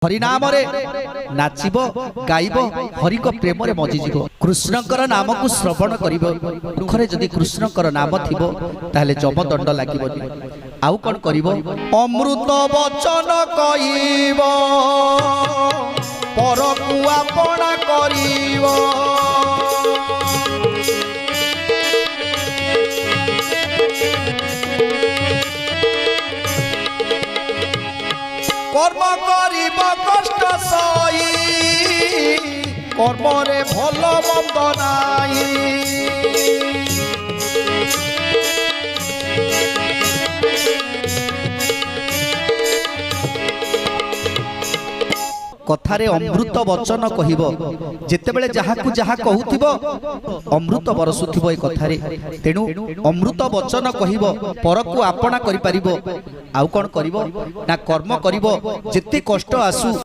हरिनाम नाचब गाइब हरि को प्रेम मजिज कृष्णकर नाम को श्रवण कर दुखरे जदि कृष्णकर नाम थी ताहले जमदंड लगे आउ कौन कर अमृत वचन कहिब पर को आपना करिब कर्म करिब कष्ट सही कर्म रे भल मंद नाई कथारे अमृत वचन कहब जितेबेले जहाकू जहा कहूथिब अमृत बरसुथिब ए कथारे तेणु अमृत वचन कहब पर को आपना करि परिबो आउ कोन करिवो ना कर्म करिवो जेते कष्ट आसु